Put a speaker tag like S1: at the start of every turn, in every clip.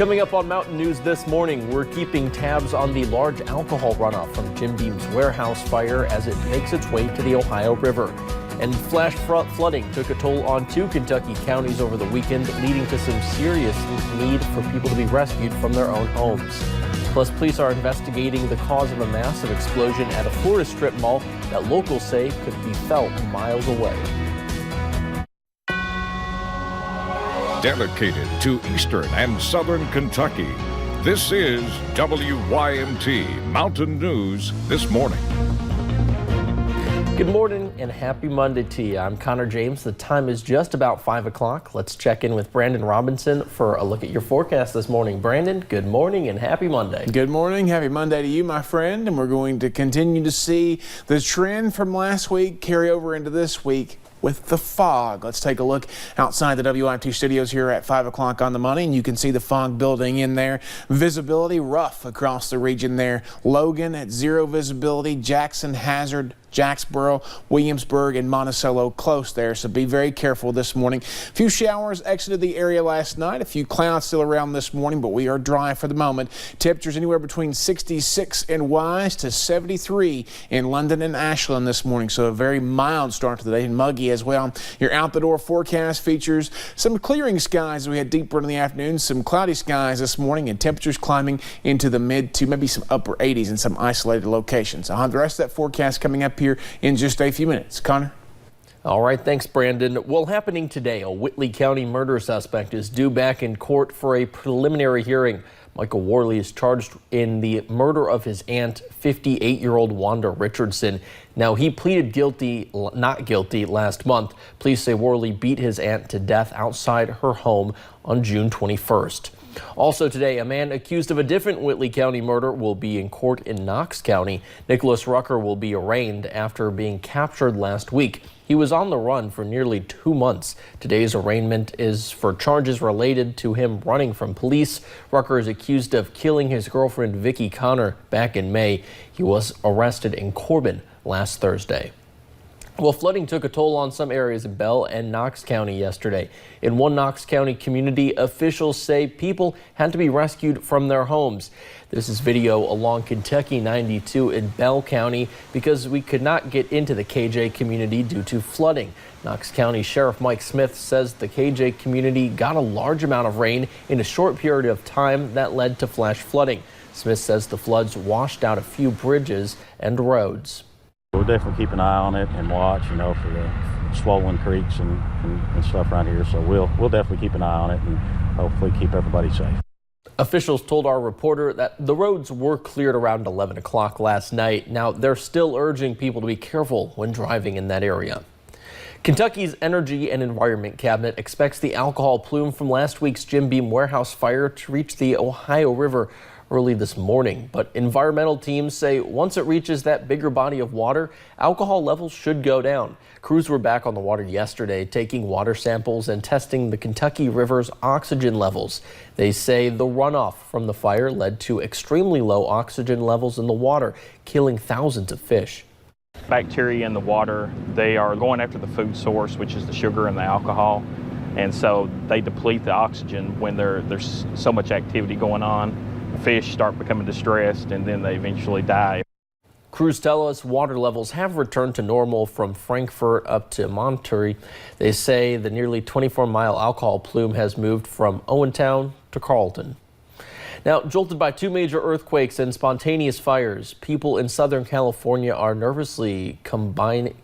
S1: Coming up on Mountain News this morning, we're keeping tabs on the large alcohol runoff from Jim Beam's warehouse fire as it makes its way to the Ohio River. And flash flooding took a toll on 2 Kentucky counties over the weekend, leading to some serious need for people to be rescued from their own homes. Plus, police are investigating the cause of a massive explosion at a Florida strip mall that locals say could be felt miles away.
S2: Dedicated to Eastern and Southern Kentucky, this is WYMT Mountain News This Morning.
S1: Good morning and happy Monday to you. I'm Connor James. The time is just about 5 o'clock. Let's check in with Brandon Robinson for a look at your forecast this morning. Brandon, good morning and happy Monday.
S3: Good morning. Happy Monday to you, my friend. And we're going to continue to see the trend from last week carry over into this week with the fog. Let's take a look outside the WIMT studios here at 5 o'clock on the money, and you can see the fog building in there. Visibility rough across the region there. Logan at 0 visibility, Jackson, Hazard, Jacksboro, Williamsburg, and Monticello close there, so be very careful this morning. A few showers exited the area last night, a few clouds still around this morning, but we are dry for the moment. Temperatures anywhere between 66 in Wise to 73 in London and Ashland this morning, so a very mild start to the day and muggy as well. Your out the door forecast features some clearing skies as we head deeper into the afternoon, some cloudy skies this morning, and temperatures climbing into the mid to maybe some upper 80s in some isolated locations. I'll have the rest of that forecast coming up here in just a few minutes. Connor?
S1: All right, thanks, Brandon. Well, happening today, a Whitley County murder suspect is due back in court for a preliminary hearing. Michael Worley is charged in the murder of his aunt, 58-year-old Wanda Richardson. Now, he pleaded not guilty last month. Police say Worley beat his aunt to death outside her home on June 21st. Also today, a man accused of a different Whitley County murder will be in court in Knox County. Nicholas Rucker will be arraigned after being captured last week. He was on the run for nearly 2 months. Today's arraignment is for charges related to him running from police. Rucker is accused of killing his girlfriend Vicki Connor back in May. He was arrested in Corbin last Thursday. Well, flooding took a toll on some areas in Bell and Knox County yesterday. In one Knox County community, officials say people had to be rescued from their homes. This is video along Kentucky 92 in Bell County because we could not get into the KJ community due to flooding. Knox County Sheriff Mike Smith says the KJ community got a large amount of rain in a short period of time that led to flash flooding. Smith says the floods washed out a few bridges and roads.
S4: We'll definitely keep an eye on it and watch, for the swollen creeks and stuff around here. So we'll definitely keep an eye on it and hopefully keep everybody safe.
S1: Officials told our reporter that the roads were cleared around 11 o'clock last night. Now, they're still urging people to be careful when driving in that area. Kentucky's Energy and Environment Cabinet expects the alcohol plume from last week's Jim Beam warehouse fire to reach the Ohio River early this morning, but environmental teams say once it reaches that bigger body of water, alcohol levels should go down. Crews were back on the water yesterday, taking water samples and testing the Kentucky River's oxygen levels. They say the runoff from the fire led to extremely low oxygen levels in the water, killing thousands of fish.
S5: Bacteria in the water, they are going after the food source, which is the sugar and the alcohol, and so they deplete the oxygen when there's so much activity going on. Fish start becoming distressed and then they eventually die.
S1: Crews tell us water levels have returned to normal from Frankfort up to Monterey. They say the nearly 24-mile alcohol plume has moved from Owentown to Carlton. Now, jolted by 2 major earthquakes and spontaneous fires, people in Southern California are nervously combing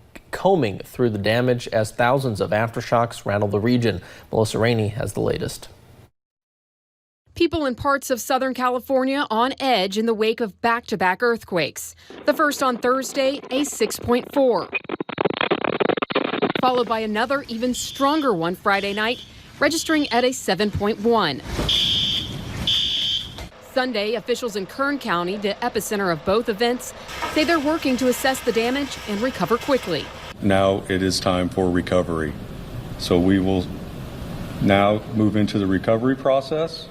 S1: through the damage as thousands of aftershocks rattle the region. Melissa Rainey has the latest.
S6: People in parts of Southern California on edge in the wake of back-to-back earthquakes. The first on Thursday, a 6.4. Followed by another even stronger one Friday night, registering at a 7.1. Sunday, officials in Kern County, the epicenter of both events, say they're working to assess the damage and recover quickly.
S7: Now it is time for recovery. So we will now move into the recovery process.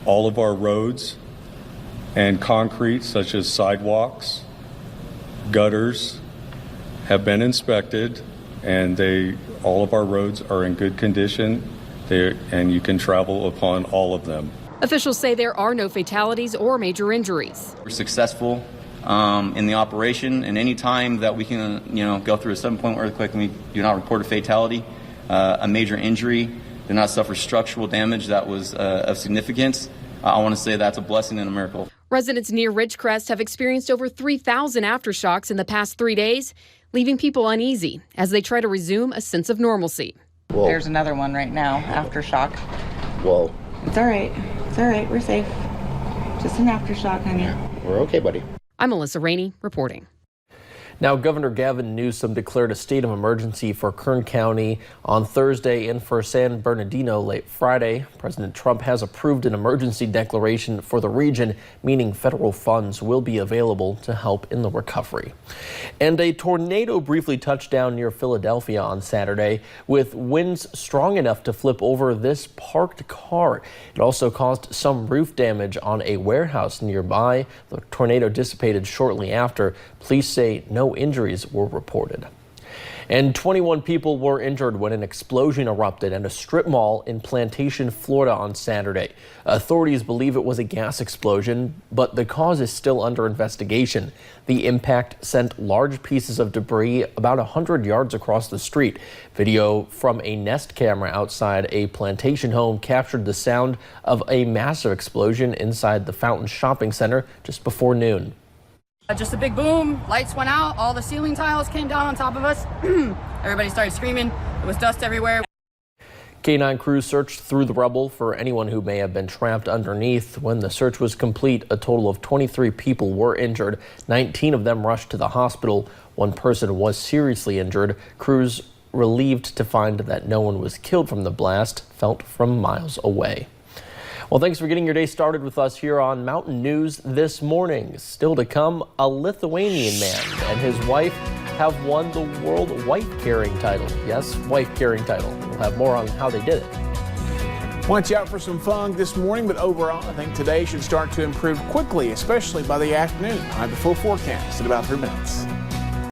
S7: All of our roads and concrete, such as sidewalks, gutters, have been inspected, and all of our roads are in good condition, and you can travel upon all of them.
S6: Officials say there are no fatalities or major injuries.
S8: We're successful in the operation, and any time that we can, go through a 7-point earthquake and we do not report a fatality, a major injury, did not suffer structural damage that was of significance, I want to say that's a blessing and a miracle.
S6: Residents near Ridgecrest have experienced over 3,000 aftershocks in the past 3 days, leaving people uneasy as they try to resume a sense of normalcy.
S9: Whoa. There's another one right now, aftershock.
S10: Whoa.
S9: It's all right. It's all right. We're safe. Just an aftershock, honey.
S10: We're okay, buddy.
S6: I'm Melissa Rainey reporting.
S1: Now, Governor Gavin Newsom declared a state of emergency for Kern County on Thursday and for San Bernardino late Friday. President Trump has approved an emergency declaration for the region, meaning federal funds will be available to help in the recovery. And a tornado briefly touched down near Philadelphia on Saturday, with winds strong enough to flip over this parked car. It also caused some roof damage on a warehouse nearby. The tornado dissipated shortly after. Police say no injuries were reported. And 21 people were injured when an explosion erupted at a strip mall in Plantation, Florida on Saturday. Authorities believe it was a gas explosion, but the cause is still under investigation. The impact sent large pieces of debris about 100 yards across the street. Video from a Nest camera outside a Plantation home captured the sound of a massive explosion inside the Fountain Shopping Center just before noon.
S11: Just a big boom, lights went out, all the ceiling tiles came down on top of us. Everybody started screaming. There was dust everywhere.
S1: K-9 crews searched through the rubble for anyone who may have been trapped underneath. When the search was complete, a total of 23 people were injured. 19 of them rushed to the hospital. One person was seriously injured. Crews, relieved to find that no one was killed from the blast, felt from miles away. Well, thanks for getting your day started with us here on Mountain News this morning. Still to come, a Lithuanian man and his wife have won the World Wife-Carrying title. Yes, wife-carrying title. We'll have more on how they did it.
S3: Watch out for some fog this morning, but overall, I think today should start to improve quickly, especially by the afternoon. I have the full forecast in about 3 minutes.